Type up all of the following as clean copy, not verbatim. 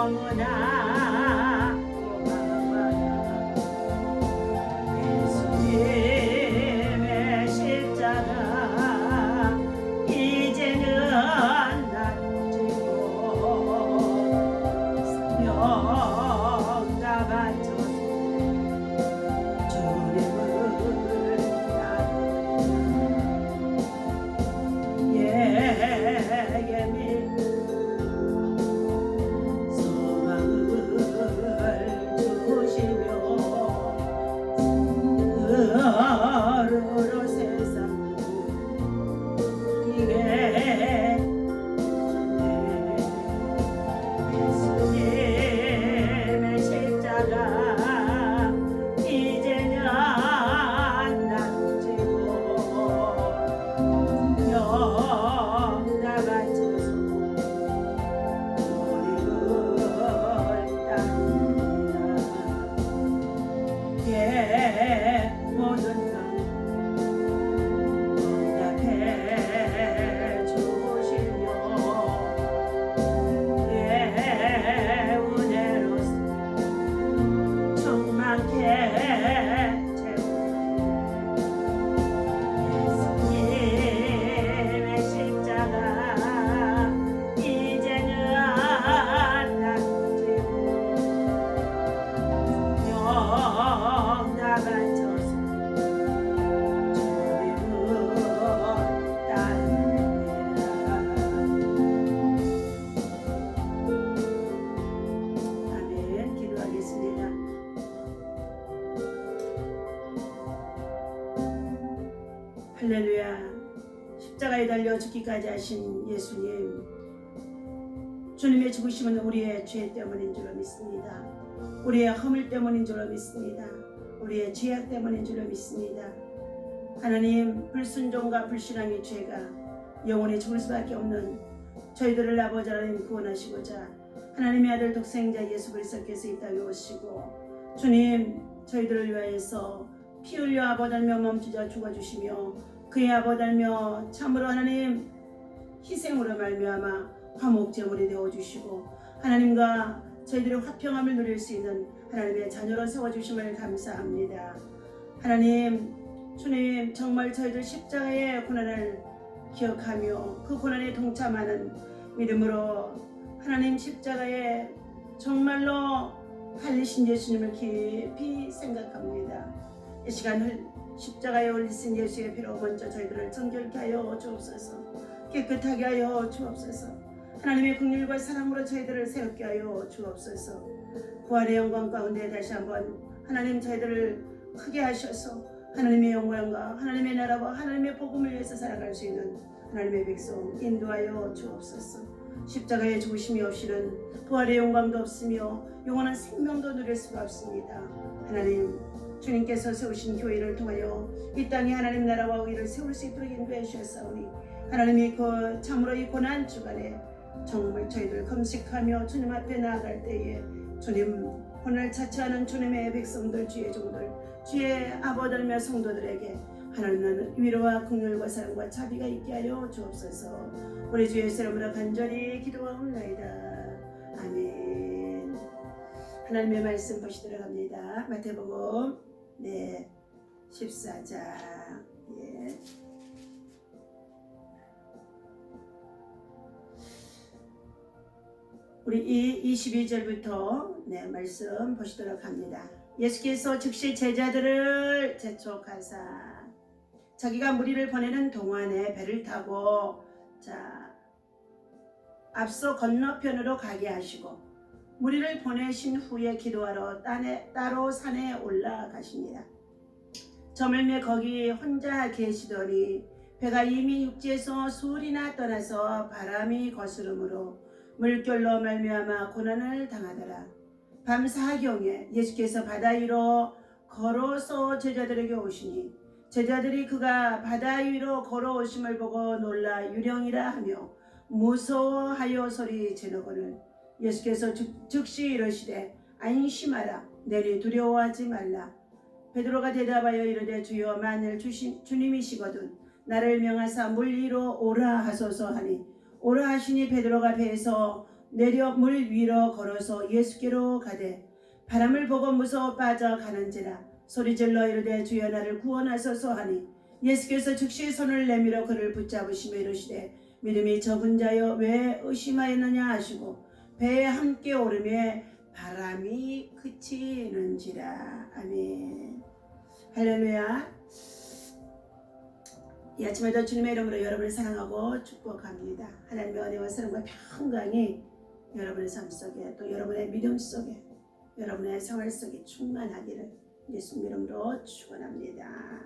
너무나 고마워요. 예수님의 십자가 이제는 난 지고 사명 다 바쳐서 주님을 따르리라. 예수님의 소망을 주시며 으르르 세상 이게 예수님의 십자가 이제는 난 지고 영 다 바쳐서 우리를 따르리라. 예 모든 것 응답해 주시며 예 은혜로서 충만케 예수님의 십자가 이제는 난 지고 영 다 바쳐서 주님을 따르리라. 아멘. 기도하겠습니다. 할렐루야. 십자가에 달려 죽기까지 하신 예수님, 주님의 죽으심은 우리의 죄 때문인 줄로 믿습니다. 우리의 허물 때문인 줄로 믿습니다. 우리의 죄악 때문인 줄로 믿습니다. 하나님, 불순종과 불신앙의 죄가 영원히 죽을 수밖에 없는 저희들을 아버지 하나님 구원하시고자 하나님의 아들 독생자 예수 그리스도께서 이 땅에 오시고 주님 저희들을 위하여서 피 흘려 아버지 하나님 멈추자 죽어주시며 그의 아버지 하나님 참으로 하나님 희생으로 말미암아 화목제물이 되어주시고 하나님과 저희들의 화평함을 누릴 수 있는 하나님의 자녀로 세워주심을 감사합니다. 하나님, 주님 정말 저희들 십자가의 고난을 기억하며 그 고난에 동참하는 믿음으로 하나님 십자가에 정말로 달리신 예수님을 깊이 생각합니다. 이 시간 십자가에 올리신 예수의 피로 먼저 저희들을 정결케 하여 주옵소서. 깨끗하게 하여 주옵소서. 하나님의 긍휼과 사랑으로 저희들을 새롭게 하여 주옵소서. 부활의 영광 가운데 다시 한번 하나님 저희들을 크게 하셔서 하나님의 영광과 하나님의 나라와 하나님의 복음을 위해서 살아갈 수 있는 하나님의 백성 인도하여 주옵소서. 십자가의 죽으심이 없이는 부활의 영광도 없으며 영원한 생명도 누릴 수가 없습니다. 하나님, 주님께서 세우신 교회를 통하여 이 땅에 하나님 나라와 의를 세울 수 있도록 인도해 주셨사오니 하나님이 그 참으로 이 고난 주간에 정말 저희들 금식하며 주님 앞에 나아갈 때에 주님 오늘 자처하는 주님의 백성들 주의 종들 주의 아버지며 성도들에게 하나님은 위로와 긍휼과 사랑과 자비가 있게 하여 주옵소서. 우리 주 예수 이름으로 간절히 기도하옵나이다. 아멘. 하나님의 말씀 보시도록 합니다. 마태복음 14장 우리 이 22절부터 말씀 보시도록 합니다. 예수께서 즉시 제자들을 재촉하사 자기가 무리를 보내는 동안에 배를 타고 앞서 건너편으로 가게 하시고 무리를 보내신 후에 기도하러 따로 산에 올라가십니다. 저물매 거기 혼자 계시더니 배가 이미 육지에서 수울이나 떠나서 바람이 거스름으로 물결로 말미암아 고난을 당하더라. 밤 사경에 예수께서 바다 위로 걸어서 제자들에게 오시니 제자들이 그가 바다 위로 걸어오심을 보고 놀라 유령이라 하며 무서워하여 소리 지르거늘 예수께서 즉시 이르시되 안심하라 내리 두려워하지 말라. 베드로가 대답하여 이르되 주여 만일 주님이시거든 나를 명하사 물 위로 오라 하소서 하니 오라 하시니 베드로가 배에서 내려 물 위로 걸어서 예수께로 가되 바람을 보고 무서워 빠져가는지라 소리질러 이르되 주여 나를 구원하소서 하니 예수께서 즉시 손을 내밀어 그를 붙잡으시며 이르시되 믿음이 적은 자여 왜 의심하였느냐 하시고 배에 함께 오르며 바람이 그치는지라. 아멘. 할렐루야. 이 아침에도 주님의 이름으로 여러분을 사랑하고 축복합니다. 하나님의 은혜와 사랑과 평강이 여러분의 삶 속에 또 여러분의 믿음 속에 여러분의 생활 속에 충만하기를 예수님 이름으로 축원합니다.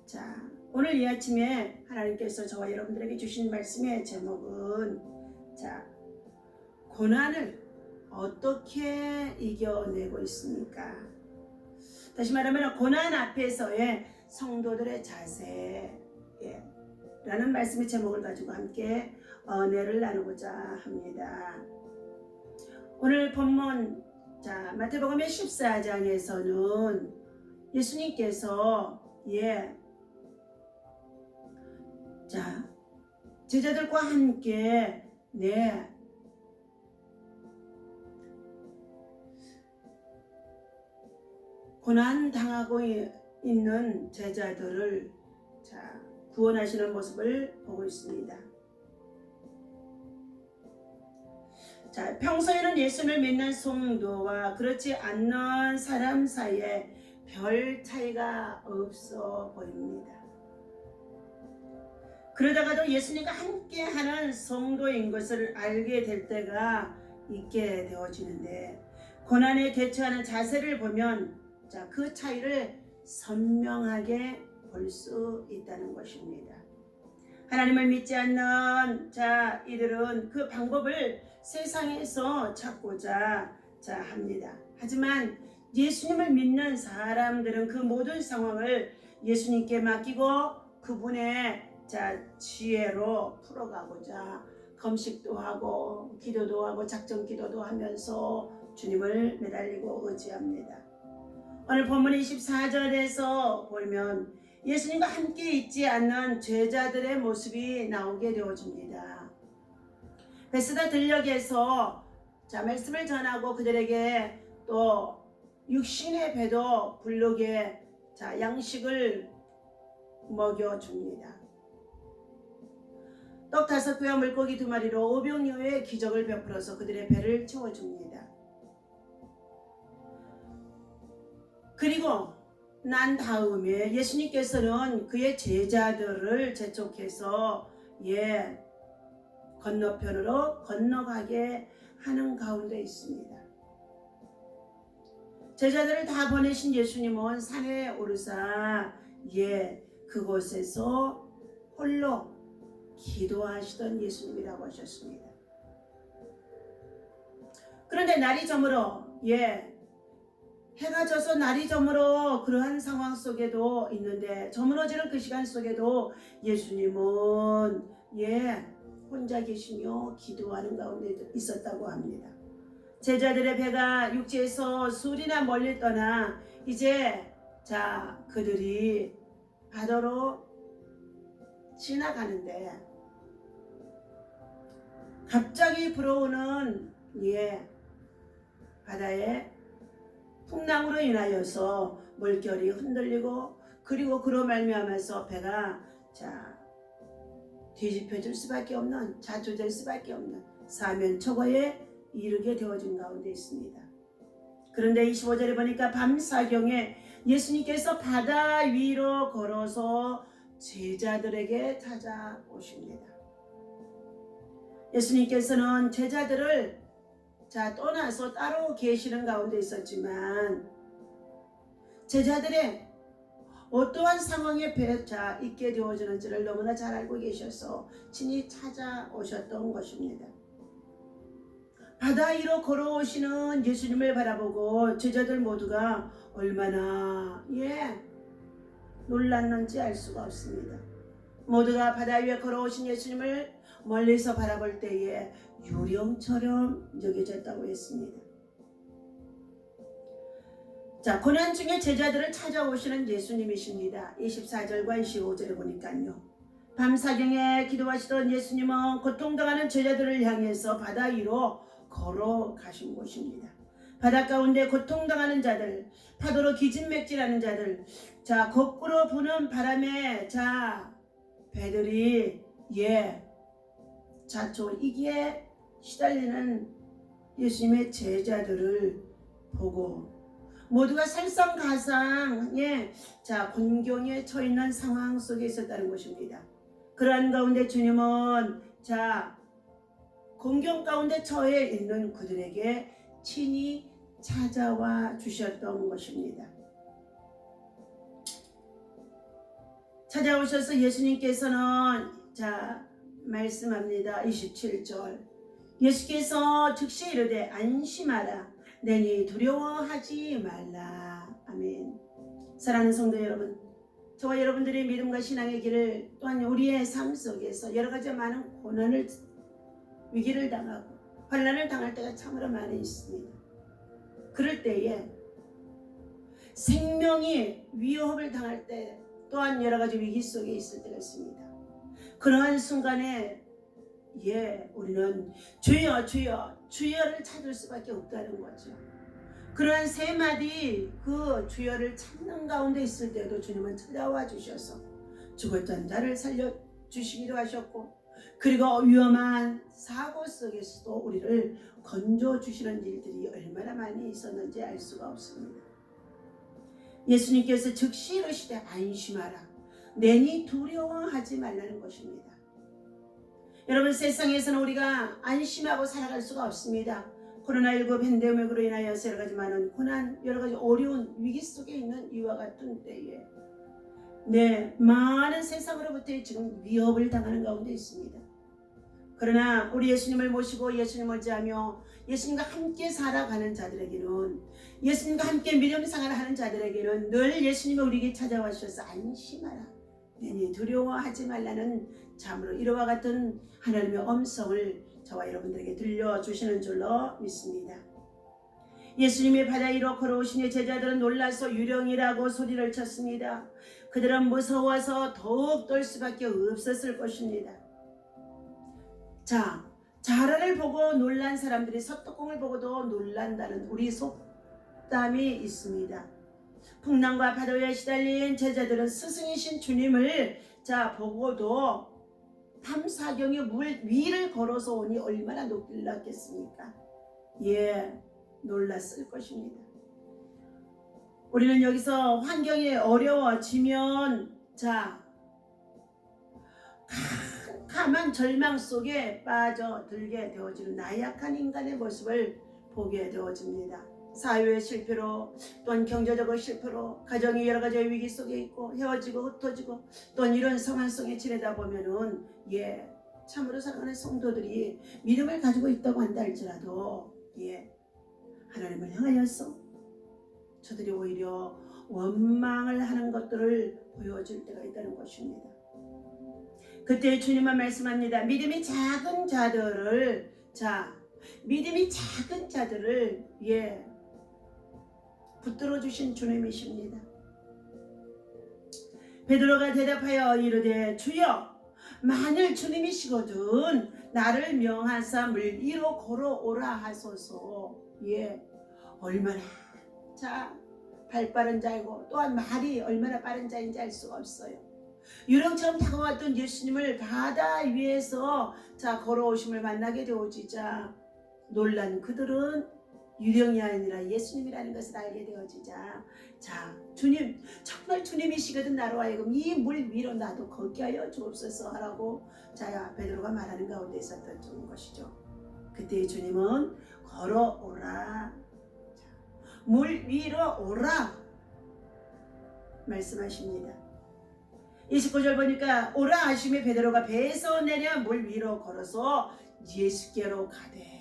자, 오늘 이 아침에 하나님께서 저와 여러분들에게 주신 말씀의 제목은 자, 고난을 어떻게 이겨내고 있습니까? 다시 말하면 고난 앞에서의 성도들의 자세 라는 말씀의 제목을 가지고 함께 은혜를 나누고자 합니다. 오늘 본문 자 마태복음 14장에서는 예수님께서 자 제자들과 함께 고난 당하고 있는 제자들을 자 구원하시는 모습을 보고 있습니다. 자, 평소에는 예수를 믿는 성도와 그렇지 않는 사람 사이에 별 차이가 없어 보입니다. 그러다가도 예수님과 함께하는 성도인 것을 알게 될 때가 있게 되어지는데 고난에 대처하는 자세를 보면 자, 그 차이를 선명하게 볼 수 있다는 것입니다. 하나님을 믿지 않는 자 이들은 그 방법을 세상에서 찾고자 합니다. 하지만 예수님을 믿는 사람들은 그 모든 상황을 예수님께 맡기고 그분의 지혜로 풀어가고자 금식도 하고 기도도 하고 작정 기도도 하면서 주님을 매달리고 의지합니다. 오늘 본문 24절에서 보면 예수님과 함께 있지 않는 제자들의 모습이 나오게 되어집니다. 베스다 들녘에서 말씀을 전하고 그들에게 또 육신의 배도 부르게 양식을 먹여줍니다. 떡 5개와 물고기 2마리로 500여의 기적을 베풀어서 그들의 배를 채워줍니다. 그리고 난 다음에 예수님께서는 그의 제자들을 재촉해서 건너편으로 건너가게 하는 가운데 있습니다. 제자들을 다 보내신 예수님은 산에 오르사 그곳에서 홀로 기도하시던 예수님이라고 하셨습니다. 그런데 날이 저물어 해가 져서 날이 저물어 그러한 상황 속에도 있는데 저물어지는 그 시간 속에도 예수님은 혼자 계시며 기도하는 가운데 있었다고 합니다. 제자들의 배가 육지에서 술이나 멀리 떠나 이제 그들이 바다로 지나가는데 갑자기 불어오는 바다의 풍랑으로 인하여서 물결이 흔들리고 그리고 그로 말미암아서 배가 뒤집혀질 수밖에 없는 좌초될 수밖에 없는 사면초가에 이르게 되어진 가운데 있습니다. 그런데 25절에 보니까 밤사경에 예수님께서 바다 위로 걸어서 제자들에게 찾아오십니다. 예수님께서는 제자들을 떠나서 따로 계시는 가운데 있었지만 제자들의 어떠한 상황에 있게 되어지는지를 너무나 잘 알고 계셔서 친히 찾아오셨던 것입니다. 바다 위로 걸어오시는 예수님을 바라보고 제자들 모두가 얼마나 놀랐는지 알 수가 없습니다. 모두가 바다 위에 걸어오신 예수님을 멀리서 바라볼 때에 유령처럼 여겨졌다고 했습니다. 고난 중에 제자들을 찾아오시는 예수님이십니다. 24절과 25절에 보니까요. 밤사경에 기도하시던 예수님은 고통당하는 제자들을 향해서 바다 위로 걸어가신 곳입니다. 바다 가운데 고통당하는 자들, 파도로 기진맥진하는 자들, 자 거꾸로 부는 바람에 자 배들이 이기에 시달리는 예수님의 제자들을 보고 모두가 설상가상의 자 곤경에 처해 있는 상황 속에 있었다는 것입니다. 그러한 가운데 주님은 자 곤경 가운데 처해 있는 그들에게 친히 찾아와 주셨던 것입니다. 찾아오셔서 예수님께서는 자 말씀합니다. 27절 예수께서 즉시 이르되 안심하라 내니 두려워하지 말라. 아멘. 사랑하는 성도 여러분, 저와 여러분들의 믿음과 신앙의 길을 또한 우리의 삶 속에서 여러 가지 많은 고난을 위기를 당하고 환난을 당할 때가 참으로 많이 있습니다. 그럴 때에 생명이 위협을 당할 때 또한 여러 가지 위기 속에 있을 때가 있습니다. 그러한 순간에 우리는 주여 주여 주여를 찾을 수밖에 없다는 거죠. 그러한 세 마디 그 주여를 찾는 가운데 있을 때도 주님은 찾아와 주셔서 죽었던 자를 살려주시기도 하셨고 그리고 위험한 사고 속에서도 우리를 건져주시는 일들이 얼마나 많이 있었는지 알 수가 없습니다. 예수님께서 즉시 이르시되 안심하라 내니 두려워하지 말라는 것입니다. 여러분 세상에서는 우리가 안심하고 살아갈 수가 없습니다. 코로나19 팬데믹으로 인하여서 여러 가지 많은 고난, 여러 가지 어려운 위기 속에 있는 이와 같은 때에 많은 세상으로부터 지금 위협을 당하는 가운데 있습니다. 그러나 우리 예수님을 모시고 예수님을 의지하며 예수님과 함께 살아가는 자들에게는 예수님과 함께 믿음 생활을 하는 자들에게는 늘 예수님이 우리에게 찾아와주셔서 안심하라 내니 두려워하지 말라는 참으로 이와 같은 하나님의 음성을 저와 여러분들에게 들려주시는 줄로 믿습니다. 예수님이 바다 위로 걸어오시니 제자들은 놀라서 유령이라고 소리를 쳤습니다. 그들은 무서워서 더욱 떨 수밖에 없었을 것입니다. 자, 자라를 보고 놀란 사람들이 솥뚜껑을 보고도 놀란다는 우리 속담이 있습니다. 풍랑과 파도에 시달린 제자들은 스승이신 주님을 보고도 밤사경에 물 위를 걸어서 오니 얼마나 놀랐겠습니까? 놀랐을 것입니다. 우리는 여기서 환경이 어려워지면 캄캄한 절망 속에 빠져들게 되어지는 나약한 인간의 모습을 보게 되어집니다. 사회의 실패로 또한 경제적인 실패로 가정이 여러 가지 위기 속에 있고 헤어지고 흩어지고 또한 이런 상황 속에 지내다 보면은 참으로 사랑하는 성도들이 믿음을 가지고 있다고 한다 할지라도 하나님을 향하여서 저들이 오히려 원망을 하는 것들을 보여줄 때가 있다는 것입니다. 그때 주님은 말씀합니다. 믿음이 작은 자들을 붙들어 주신 주님이십니다. 베드로가 대답하여 이르되 주여 만일 주님이시거든 나를 명하사 물 위로 걸어오라 하소서. 얼마나 발빠른 자이고 또한 말이 얼마나 빠른 자인지 알 수가 없어요. 유령처럼 다가왔던 예수님을 바다 위에서 걸어오심을 만나게 되어지자 놀란 그들은 유령이 아니라 예수님이라는 것을 알게 되어지자 주님 정말 주님이시거든 나로 하여금 이 물 위로 나도 걷게 하여 주옵소서 하라고 베드로가 말하는 가운데 있었던 것이죠. 그때 주님은 걸어오라 물 위로 오라 말씀하십니다. 29절 보니까 오라 하심에 베드로가 배에서 내려 물 위로 걸어서 예수께로 가되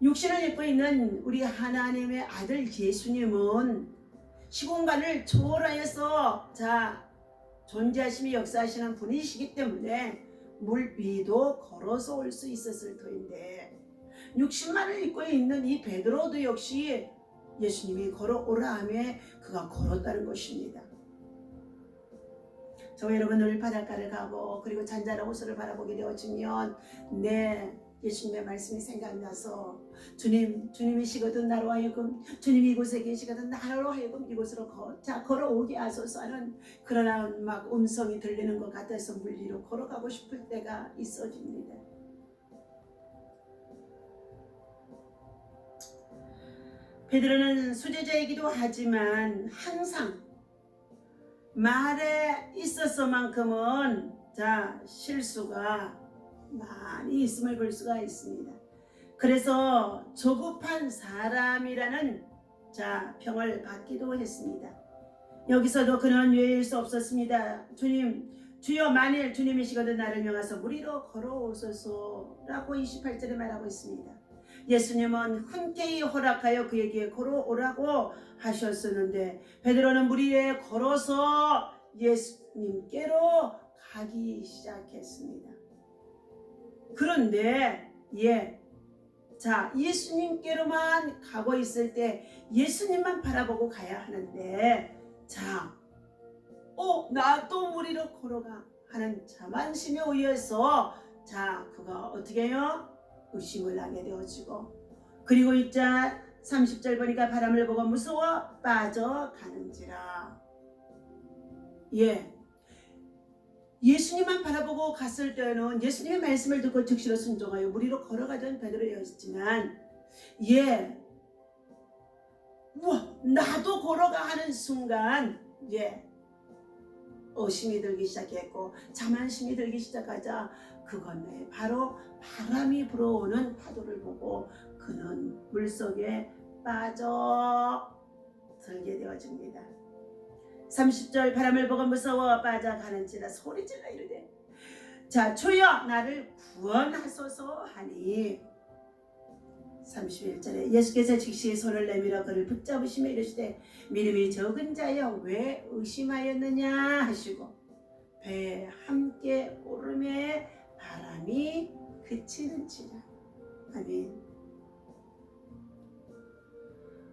육신을 입고 있는 우리 하나님의 아들 예수님은 시공간을 초월하여서 존재하시며 역사하시는 분이시기 때문에 물 위도 걸어서 올 수 있었을 터인데 육신만을 입고 있는 이 베드로도 역시 예수님이 걸어오라 하며 그가 걸었다는 것입니다. 저 여러분 늘 바닷가를 가고 그리고 잔잔한 호수를 바라보게 되어지면 예수님의 말씀이 생각나서 주님이시거든 나로 하여금 주님이 이곳에 계시거든 나로 하여금 이곳으로 걸어오게 하소서 하는 그러나 막 음성이 들리는 것 같아서 물 위로 걸어가고 싶을 때가 있어집니다. 베드로는 수제자이기도 하지만 항상 말에 있어서만큼은 실수가 많이 있음을 볼 수가 있습니다. 그래서 조급한 사람이라는 평을 받기도 했습니다. 여기서도 그는 외일 수 없었습니다. 주여 만일 주님이시거든 나를 명하사 물 위로 걸어오소서라고 28절에 말하고 있습니다. 예수님은 흔쾌히 허락하여 그에게 걸어오라고 하셨었는데 베드로는 물 위에 걸어서 예수님께로 가기 시작했습니다. 그런데 예수님께로만 가고 있을 때 예수님만 바라보고 가야 하는데 나도 물 위로 걸어가 하는 자만심에 의해서 그가 어떻게 해요? 의심을 하게 되어지고 그리고 30절 보니까 바람을 보고 무서워 빠져가는지라. 예수님만 바라보고 갔을 때는 예수님의 말씀을 듣고 즉시로 순종하여 물 위로 걸어가던 베드로였지만 나도 걸어가 하는 순간 의심이 들기 시작했고 자만심이 들기 시작하자 그 건너에 바로 바람이 불어오는 파도를 보고 그는 물속에 빠져들게 되어집니다. 30절 바람을 보고 무서워 빠져가는지라 소리질러 이르되 주여 나를 구원하소서 하니 31절에 예수께서 즉시 손을 내밀어 그를 붙잡으시며 이르시되 믿음이 적은 자여 왜 의심하였느냐 하시고 배에 함께 오름에 바람이 그치는지라. 아멘.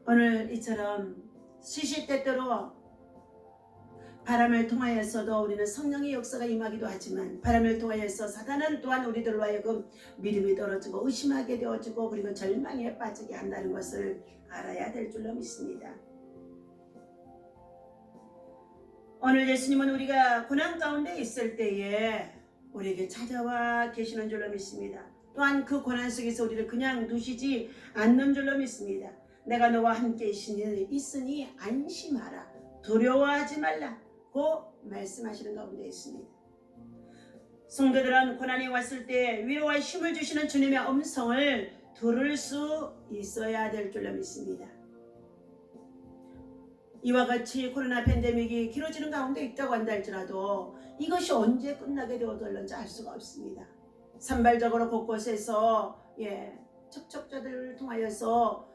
오늘 이처럼 시시때때로 바람을 통하여서도 우리는 성령의 역사가 임하기도 하지만 바람을 통하여서 사단은 또한 우리들로 하여금 믿음이 떨어지고 의심하게 되어지고 그리고 절망에 빠지게 한다는 것을 알아야 될 줄로 믿습니다. 오늘 예수님은 우리가 고난 가운데 있을 때에 우리에게 찾아와 계시는 줄로 믿습니다. 또한 그 고난 속에서 우리를 그냥 두시지 않는 줄로 믿습니다. 내가 너와 함께 있으니 안심하라. 두려워하지 말라. 고 말씀하시는 가운데 있습니다. 성도들은 고난이 왔을 때 위로와 힘을 주시는 주님의 음성을 들을 수 있어야 될 줄로 믿습니다. 이와 같이 코로나 팬데믹이 길어지는 가운데 있다고 한다 할지라도 이것이 언제 끝나게 되어들는지 알 수가 없습니다. 산발적으로 곳곳에서 척척자들을 통하여서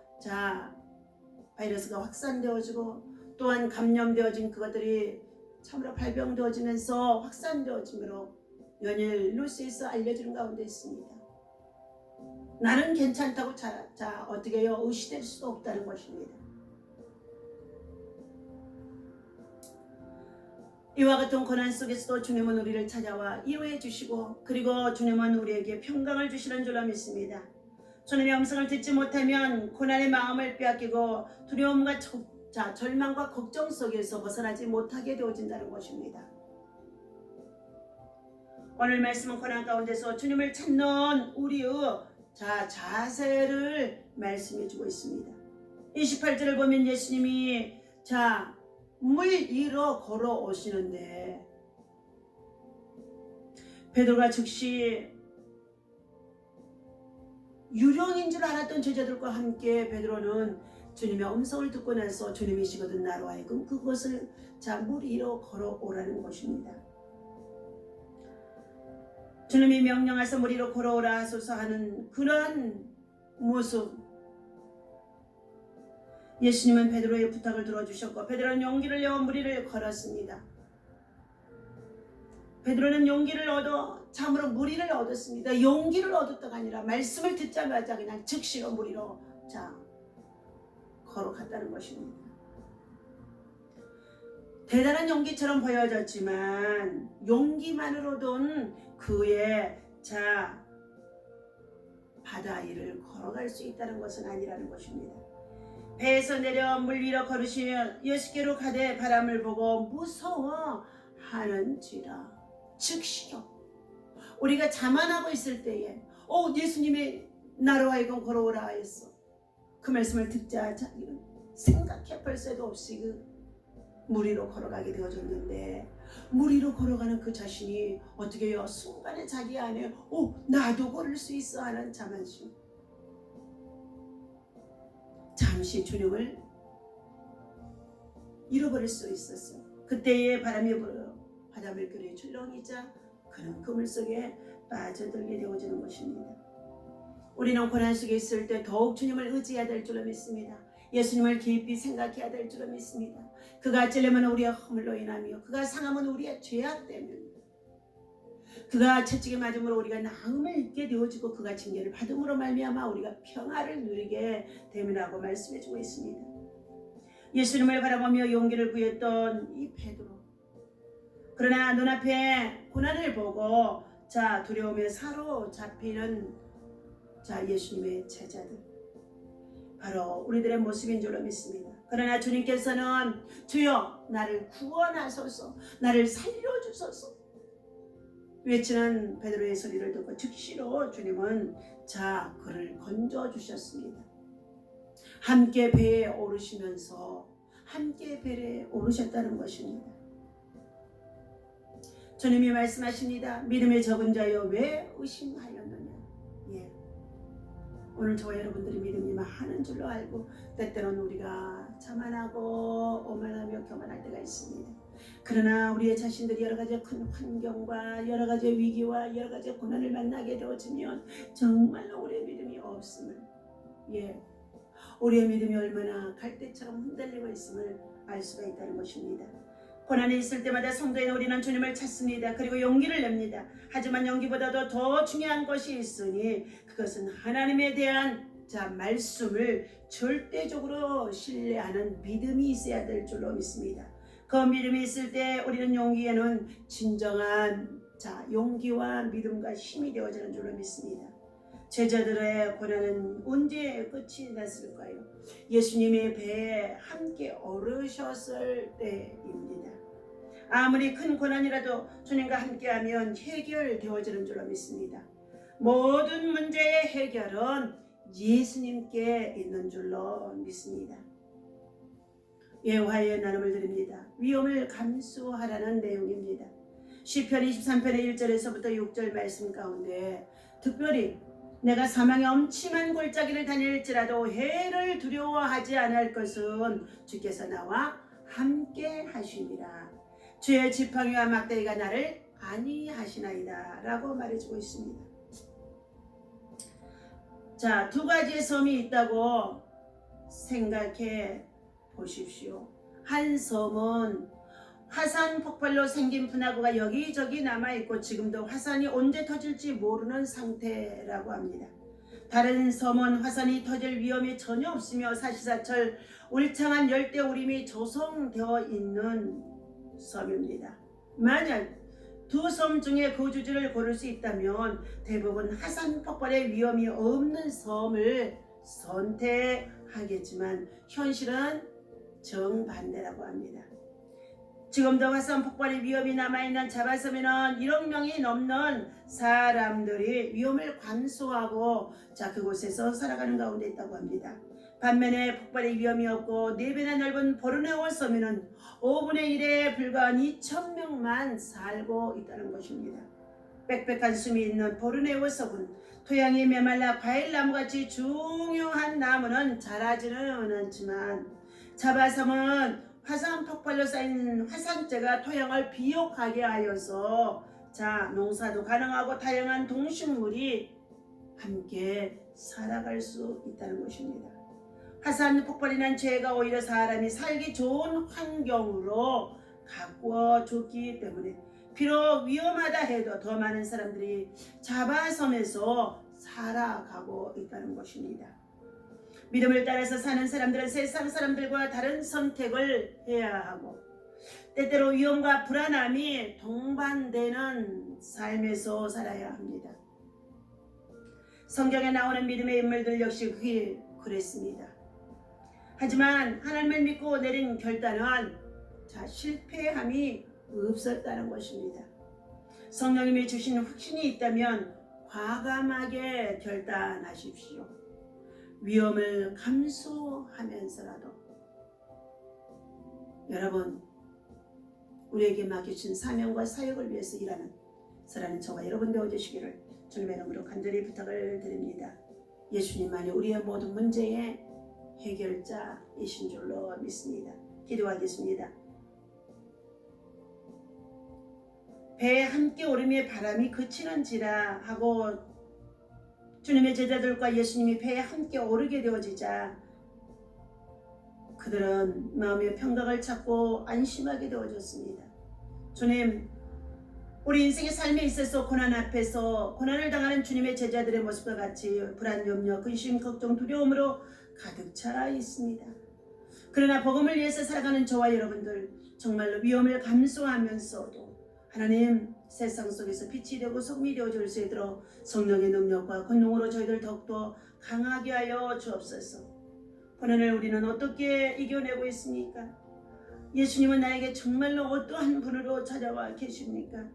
바이러스가 확산되어지고 또한 감염되어진 그것들이 참으로 발병되어지면서 확산되어짐으로 연일 뉴스에서 알려지는 가운데 있습니다. 나는 괜찮다고 어떻게 해요? 의시될 수도 없다는 것입니다. 이와 같은 고난 속에서도 주님은 우리를 찾아와 위로해 주시고 그리고 주님은 우리에게 평강을 주시는 줄로 믿습니다. 주님의 음성을 듣지 못하면 고난의 마음을 빼앗기고 두려움과 절망과 걱정 속에서 벗어나지 못하게 되어진다는 것입니다. 오늘 말씀은 고난 가운데서 주님을 찾는 우리의 자세를 말씀해 주고 있습니다. 28절을 보면 예수님이 물 위로 걸어오시는데 베드로가 즉시 유령인 줄 알았던 제자들과 함께 베드로는 주님의 음성을 듣고 나서 주님이시거든 나로 하여금 그것을 물 위로 걸어오라는 것입니다. 주님이 명령하셔서 물 위로 걸어오라 하소서 하는 그런 모습, 예수님은 베드로의 부탁을 들어주셨고 베드로는 용기를 내어 물 위를 걸었습니다. 베드로는 용기를 얻어 참으로 물 위를 얻었습니다. 용기를 얻었다가 아니라 말씀을 듣자마자 그냥 즉시로 물 위로 걸어갔다는 것입니다. 대단한 용기처럼 보여졌지만 용기만으로는 그의 바다 위를 걸어갈 수 있다는 것은 아니라는 것입니다. 배에서 내려 물 위로 걸으시며 여시께로 가되 바람을 보고 무서워하는지라. 즉시요. 우리가 자만하고 있을 때에 예수님이 나로 하여금 걸어오라 하였어. 그 말씀을 듣자 자기는 생각해 볼 새도 없이 물 위로 걸어가게 되어졌는데, 물 위로 걸어가는 그 자신이 어떻게 해요? 순간에 자기 안에 나도 걸을 수 있어 하는 자만심. 잠시 주님을 잃어버릴 수 있었어요. 그때에 바람이 불어 바다 물결이 출렁이자 그는 그물 속에 빠져들게 되어지는 것입니다. 우리는 고난 속에 있을 때 더욱 주님을 의지해야 될 줄로 믿습니다. 예수님을 깊이 생각해야 될 줄로 믿습니다. 그가 찔림은 우리의 허물로 인하며 그가 상함은 우리의 죄악 때문에, 그가 채찍에 맞음으로 우리가 나음을 입게 되어지고 그가 징계를 받음으로 말미암아 우리가 평화를 누리게 됨이라고 말씀해주고 있습니다. 예수님을 바라보며 용기를 구했던 이 베드로, 그러나 눈앞에 고난을 보고 두려움에 사로잡히는 예수님의 제자들, 바로 우리들의 모습인 줄로 믿습니다. 그러나 주님께서는 주여 나를 구원하소서, 나를 살려주소서 외치는 베드로의 소리를 듣고 즉시로 주님은 그를 건져주셨습니다. 함께 배에 오르시면서 함께 배에 오르셨다는 것입니다. 주님이 말씀하십니다. 믿음의 적은 자여 왜 의심하였느냐. 오늘 저와 여러분들이 믿음이 많은 줄로 알고 때때로는 우리가 자만하고 오만하며 교만할 때가 있습니다. 그러나 우리의 자신들이 여러 가지 큰 환경과 여러 가지 위기와 여러 가지 고난을 만나게 되어지면 정말로 우리의 믿음이 없음을, 우리의 믿음이 얼마나 갈대처럼 흔들리고 있음을 알 수가 있다는 것입니다. 고난이 있을 때마다 성도인 우리는 주님을 찾습니다. 그리고 용기를 냅니다. 하지만 용기보다도 더 중요한 것이 있으니 그것은 하나님에 대한 말씀을 절대적으로 신뢰하는 믿음이 있어야 될 줄로 믿습니다. 그 믿음이 있을 때 우리는 용기에는 진정한 용기와 믿음과 힘이 되어지는 줄로 믿습니다. 제자들의 고난은 언제 끝이 났을까요? 예수님의 배에 함께 오르셨을 때입니다. 아무리 큰 고난이라도 주님과 함께하면 해결되어지는 줄로 믿습니다. 모든 문제의 해결은 예수님께 있는 줄로 믿습니다. 여호와의 나눔을 드립니다. 위험을 감수하라는 내용입니다. 시편 23편의 1절에서부터 6절 말씀 가운데 특별히 내가 사망의 엄침한 골짜기를 다닐지라도 해를 두려워하지 않을 것은 주께서 나와 함께 하심이라. 주의 지팡이와 막대기가 나를 안위하시나이다 라고 말해주고 있습니다. 두 가지의 섬이 있다고 생각해 보십시오. 한 섬은 화산 폭발로 생긴 분화구가 여기저기 남아있고 지금도 화산이 언제 터질지 모르는 상태라고 합니다. 다른 섬은 화산이 터질 위험이 전혀 없으며 사시사철 울창한 열대우림이 조성되어 있는 섬입니다. 만약 두 섬 중에 거주지를 고를 수 있다면 대부분 화산 폭발의 위험이 없는 섬을 선택하겠지만 현실은 정반대라고 합니다. 지금도 화산 폭발의 위험이 남아있는 자바섬에는 1억 명이 넘는 사람들이 위험을 감수하고 그곳에서 살아가는 가운데 있다고 합니다. 반면에 폭발의 위험이 없고 4배나 넓은 보르네오 섬에는 5분의 1에 불과한 2,000명만 살고 있다는 것입니다. 빽빽한 숨이 있는 보르네오 섬은 토양이 메말라 과일나무같이 중요한 나무는 자라지는 않지만 자바섬은 화산 폭발로 쌓인 화산재가 토양을 비옥하게 하여서 농사도 가능하고 다양한 동식물이 함께 살아갈 수 있다는 것입니다. 화산 폭발이 난 죄가 오히려 사람이 살기 좋은 환경으로 가꾸어 줬기 때문에 비록 위험하다 해도 더 많은 사람들이 자바섬에서 살아가고 있다는 것입니다. 믿음을 따라서 사는 사람들은 세상 사람들과 다른 선택을 해야 하고 때때로 위험과 불안함이 동반되는 삶에서 살아야 합니다. 성경에 나오는 믿음의 인물들 역시 그랬습니다. 하지만 하나님을 믿고 내린 결단은 실패함이 없었다는 것입니다. 성령님이 주신 확신이 있다면 과감하게 결단하십시오. 위험을 감수하면서라도 여러분, 우리에게 맡겨진 사명과 사역을 위해서 일하는 사랑하는 저와 여러분 되어주시기를 주님의 이름으로 간절히 부탁을 드립니다. 예수님만이 우리의 모든 문제의 해결자이신 줄로 믿습니다. 기도하겠습니다. 배에 함께 오름의 바람이 그치는지라 하고 주님의 제자들과 예수님이 배에 함께 오르게 되어지자 그들은 마음의 평강을 찾고 안심하게 되어졌습니다. 주님, 우리 인생의 삶에 있어서 고난 앞에서 고난을 당하는 주님의 제자들의 모습과 같이 불안, 염려, 근심, 걱정, 두려움으로 가득 차 있습니다. 그러나 복음을 위해서 살아가는 저와 여러분들 정말로 위험을 감수하면서도 하나님 세상 속에서 빛이 되고 소금이 되어줄 수 있도록 성령의 능력과 권능으로 저희들 더욱더 강하게 하여 주옵소서. 고난을 우리는 어떻게 이겨내고 있습니까? 예수님은 나에게 정말로 어떠한 분으로 찾아와 계십니까?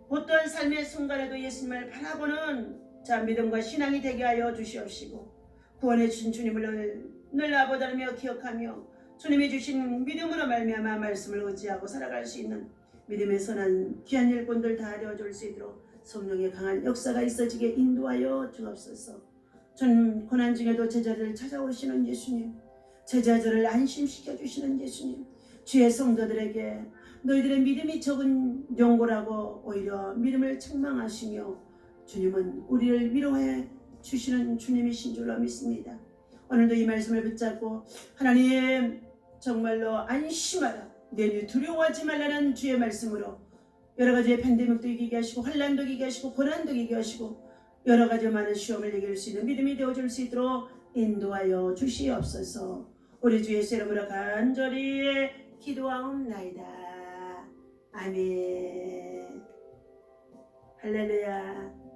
어떠한 삶의 순간에도 예수님을 바라보는 믿음과 신앙이 되게 하여 주시옵시고 구원해 주신 주님을 늘 아버지라며 기억하며 주님이 주신 믿음으로 말미암아 말씀을 의지하고 살아갈 수 있는 믿음의 선한 귀한 일꾼들 다 되어줄 수 있도록 성령의 강한 역사가 있어지게 인도하여 주옵소서. 전 고난 중에도 제자들을 찾아오시는 예수님, 제자들을 안심시켜 주시는 예수님, 주의 성도들에게 너희들의 믿음이 적은 용고라고 오히려 믿음을 책망하시며 주님은 우리를 위로해 주시는 주님이신 줄로 믿습니다. 오늘도 이 말씀을 붙잡고 하나님 정말로 안심하라, 내니 두려워하지 말라는 주의 말씀으로 여러 가지의 팬데믹도 이기게 하시고 환난도 이기게 하시고 고난도 이기게 하시고 여러 가지 많은 시험을 이길 수 있는 믿음이 되어줄 수 있도록 인도하여 주시옵소서. 우리 주 예수 이름으로 간절히 기도하옵나이다. 아멘. 할렐루야.